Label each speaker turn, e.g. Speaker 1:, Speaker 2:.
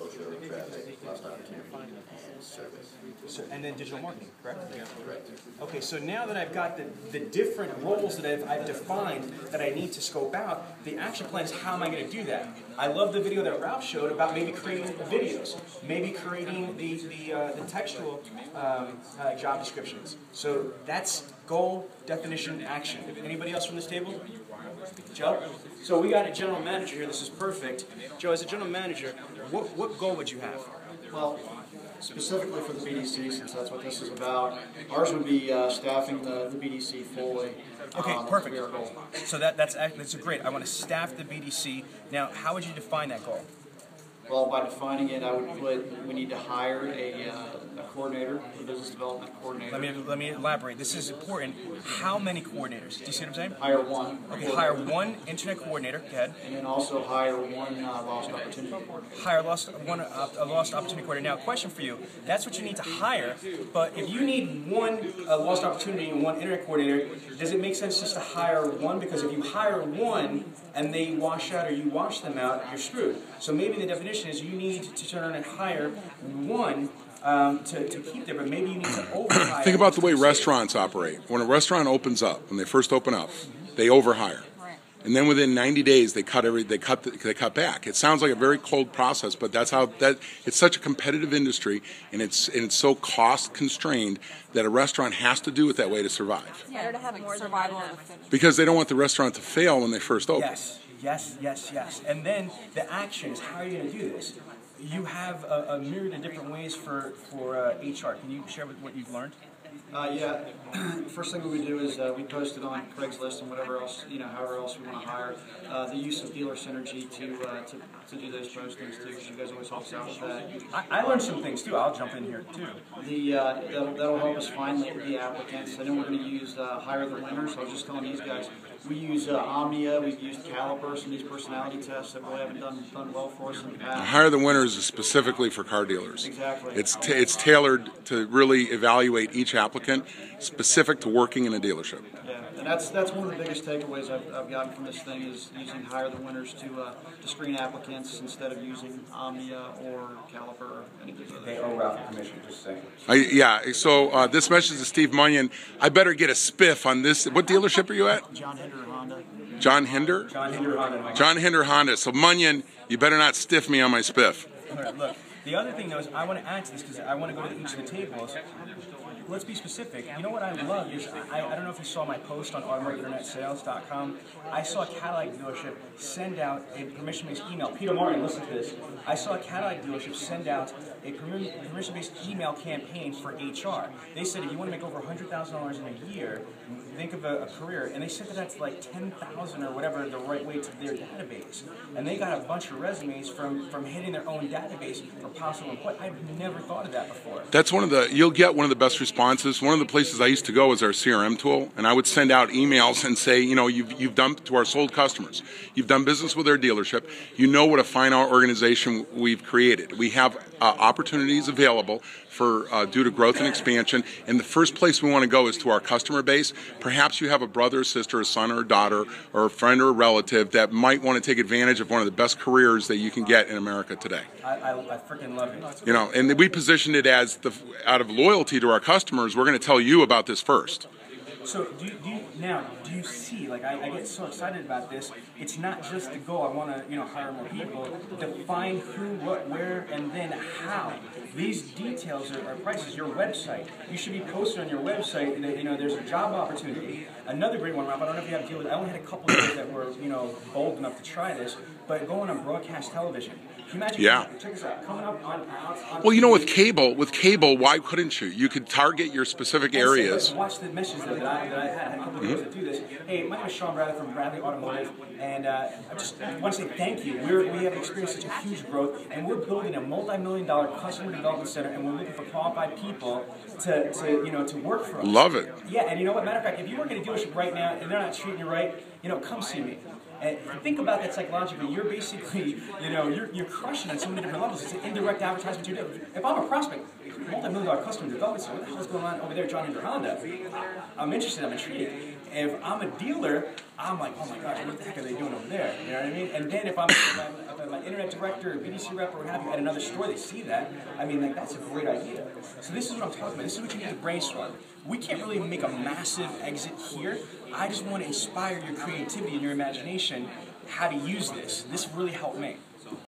Speaker 1: social, traffic, lost opportunity, and service.
Speaker 2: So, and then digital marketing, correct?
Speaker 1: Correct.
Speaker 2: Okay, so now that I've got the different roles that I've defined that I need to scope out, the action plan is how am I going to do that? I love the video that Ralph showed about maybe creating videos, maybe creating the textual job descriptions. So that's goal, definition, action. Anybody else from this table? Joe? So we got a general manager here. This is perfect. Joe, as a general manager, what goal would you have?
Speaker 3: Well, specifically for the BDC, since that's what this is about, ours would be staffing the BDC fully.
Speaker 2: Okay, perfect. So that's great. I want to staff the BDC. Now, how would you define that goal?
Speaker 3: Well, by defining it, I would put we need to hire a coordinator, a business development coordinator.
Speaker 2: Let me elaborate. This is important. How many coordinators? Do you see what I'm saying?
Speaker 3: Hire one.
Speaker 2: Okay, hire one internet coordinator. Go ahead.
Speaker 3: And then also hire one lost opportunity coordinator.
Speaker 2: Hire a lost opportunity coordinator. Now, question for you. That's what you need to hire. But if you need one lost opportunity and one internet coordinator, does it make sense just to hire one? Because if you hire one and they wash out or you wash them out, you're screwed. So maybe the definition is you need to turn and hire one to keep there, but maybe you need to overhire.
Speaker 4: Think about the way restaurants operate. When a restaurant opens up, when they first open up, they overhire. And then within 90 days, they cut back. It sounds like a very cold process, but that's how it's such a competitive industry, and it's so cost constrained that a restaurant has to do it that way to survive.
Speaker 5: It's better to have more survival.
Speaker 4: Because they don't want the restaurant to fail when they first open.
Speaker 2: Yes. And then the action is how are you going to do this? You have a myriad of different ways for HR. Can you share what you've learned?
Speaker 3: Yeah. First thing we would do is we post it on Craigslist and whatever else, however else we want to hire. The use of Dealer Synergy to do those postings too, because you guys always help us out with that.
Speaker 2: I learned some things too. I'll jump in here too.
Speaker 3: That'll help us find the applicants. And then we're going to use Hire the Winners. I was just telling these guys, we use Omnia, we've used Caliper, some of these personality tests that really haven't done well for us in the past.
Speaker 4: Hire the Winners is specifically for car dealers.
Speaker 3: Exactly.
Speaker 4: It's tailored to really evaluate each applicant specific to working in a dealership.
Speaker 3: Yeah, and that's one of the biggest takeaways I've gotten from this thing is using Hire the Winners to screen applicants instead of using Omnia or Caliper or any of these other.
Speaker 2: They owe Ralph a commission, just saying.
Speaker 4: So this message to Steve Munyon. I better get a spiff on this. What dealership are you at?
Speaker 3: John Hinder Honda.
Speaker 4: John Hinder?
Speaker 2: John Hinder Honda.
Speaker 4: John Hinder Honda. So Munyon, you better not stiff me on my spiff.
Speaker 2: Look, the other thing though is I want to add to this because I want to go to each of the tables. Let's be specific. You know what I love is, I don't know if you saw my post on automotiveinternetsales.com. I saw a Cadillac dealership send out a permission-based email. Peter Martin, listen to this. I saw a Cadillac dealership send out a permission-based email campaign for HR. They said if you want to make over $100,000 in a year, think of a career. And they said that that's like 10,000 or whatever the right way to their database. And they got a bunch of resumes from hitting their own database for possible employment. I've never thought of that before.
Speaker 4: That's you'll get one of the best responses. One of the places I used to go was our CRM tool, and I would send out emails and say, you've done to our sold customers. You've done business with our dealership. You know what a fine organization we've created. We have opportunities available for due to growth and expansion, and the first place we want to go is to our customer base. Perhaps you have a brother, sister, a son, or a daughter, or a friend or a relative that might want to take advantage of one of the best careers that you can get in America today.
Speaker 2: I freaking love it.
Speaker 4: And we positioned it as out of loyalty to our customers, we're going to tell you about this first.
Speaker 2: So do you see, like I get so excited about this, it's not just the goal, I want to hire more people, define who, what, where, and then how. These details are prices, your website. You should be posted on your website, and there's a job opportunity. Another great one, Rob, I don't know if you have to deal with it, I only had a couple of guys that were, bold enough to try this, but going on broadcast television. Can you imagine?
Speaker 4: Yeah.
Speaker 2: Check this out. Coming up on
Speaker 4: well, with cable, why couldn't you? You could target your specific areas.
Speaker 2: Watch the message that I had. I had a couple of guys that do this. Hey, my name is Sean Bradley from Bradley Automotive, and I just want to say thank you. We have experienced such a huge growth, and we're building a multi-million-dollar customer development center, and we're looking for qualified people to work for us.
Speaker 4: Love it.
Speaker 2: Yeah, and you know what? Matter of fact, if you work at a dealership right now and they're not treating you right, come see me. And think about that psychologically. You're basically, you're crushing on so many different levels. It's an indirect advertisement you're doing. If I'm a prospect, multi-million-dollar customer development, so what the hell is going on over there, John Hinder Honda? I'm interested. I'm intrigued. If I'm a dealer, I'm like, oh my gosh, what the heck are they doing over there? You know what I mean? And then if I'm a my internet director, or BDC rep, or what have you, at another store, they see that. I mean, like, that's a great idea. So this is what I'm talking about. This is what you need to brainstorm. We can't really make a massive exit here. I just want to inspire your creativity and your imagination how to use this. This really helped me.